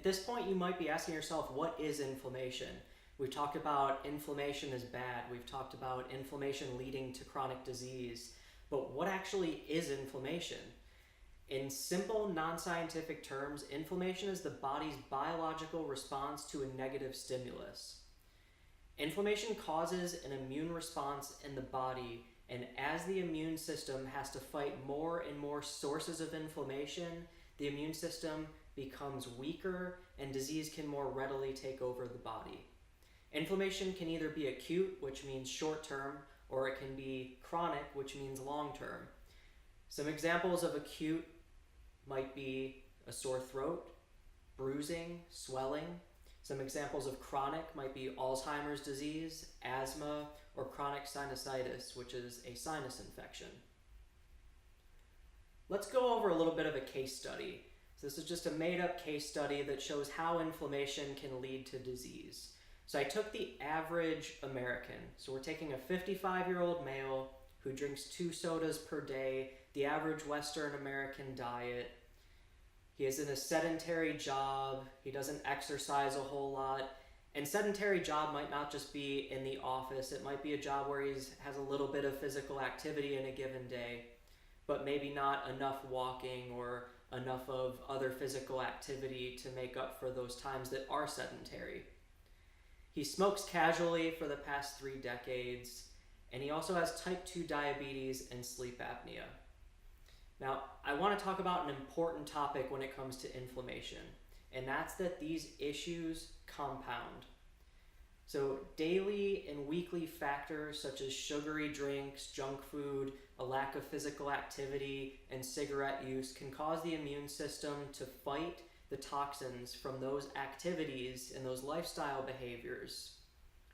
this point, you might be asking yourself, what is inflammation? We've talked about inflammation is bad. We've talked about inflammation leading to chronic disease. But what actually is inflammation? In simple, non-scientific terms, inflammation is the body's biological response to a negative stimulus. Inflammation causes an immune response in the body, and as the immune system has to fight more and more sources of inflammation, the immune system becomes weaker and disease can more readily take over the body. Inflammation can either be acute, which means short-term, or it can be chronic, which means long-term. Some examples of acute might be a sore throat, bruising, swelling. Some examples of chronic might be Alzheimer's disease, asthma, or chronic sinusitis, which is a sinus infection. Let's go over a little bit of a case study. So this is just a made-up case study that shows how inflammation can lead to disease. So I took the average American. So we're taking a 55-year-old male who drinks 2 sodas per day, the average Western American diet. He is in a sedentary job. He doesn't exercise a whole lot. And sedentary job might not just be in the office. It might be a job where he has a little bit of physical activity in a given day, but maybe not enough walking or enough of other physical activity to make up for those times that are sedentary. He smokes casually for the past 3 decades, and he also has type 2 diabetes and sleep apnea. Now, I want to talk about an important topic when it comes to inflammation, and that's that these issues compound. So daily and weekly factors such as sugary drinks, junk food, a lack of physical activity, and cigarette use can cause the immune system to fight the toxins from those activities and those lifestyle behaviors,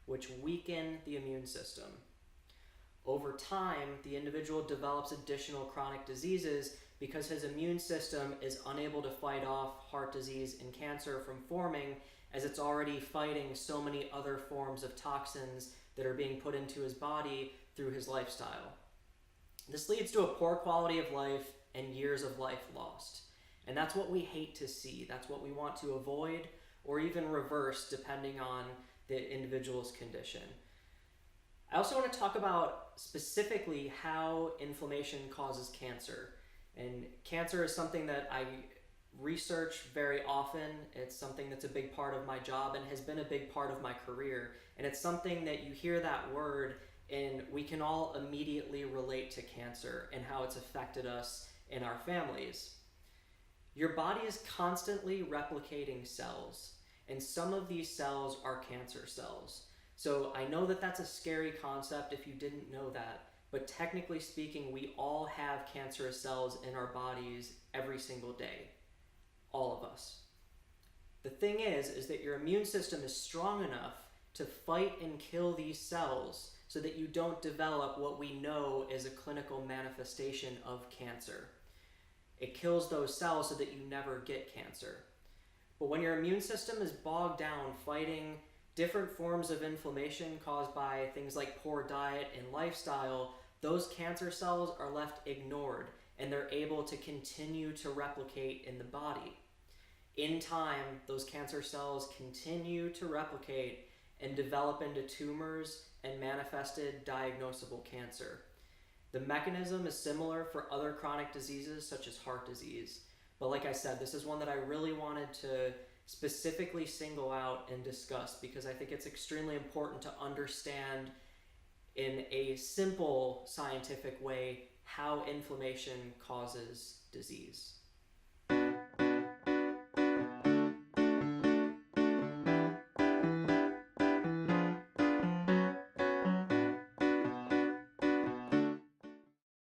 which weaken the immune system. Over time, the individual develops additional chronic diseases because his immune system is unable to fight off heart disease and cancer from forming, as it's already fighting so many other forms of toxins that are being put into his body through his lifestyle. This leads to a poor quality of life and years of life lost. And that's what we hate to see. That's what we want to avoid or even reverse depending on the individual's condition. I also want to talk about specifically how inflammation causes cancer. And cancer is something that I research very often. It's something that's a big part of my job and has been a big part of my career. And it's something that you hear that word and we can all immediately relate to cancer and how it's affected us in our families. Your body is constantly replicating cells, and some of these cells are cancer cells. So I know that that's a scary concept if you didn't know that, but technically speaking, we all have cancerous cells in our bodies every single day. All of us. The thing is that your immune system is strong enough to fight and kill these cells so that you don't develop what we know is a clinical manifestation of cancer. It kills those cells so that you never get cancer. But when your immune system is bogged down fighting different forms of inflammation caused by things like poor diet and lifestyle, those cancer cells are left ignored and they're able to continue to replicate in the body. In time, those cancer cells continue to replicate and develop into tumors and manifested diagnosable cancer. The mechanism is similar for other chronic diseases such as heart disease. But like I said, this is one that I really wanted to specifically single out and discuss because I think it's extremely important to understand in a simple scientific way how inflammation causes disease.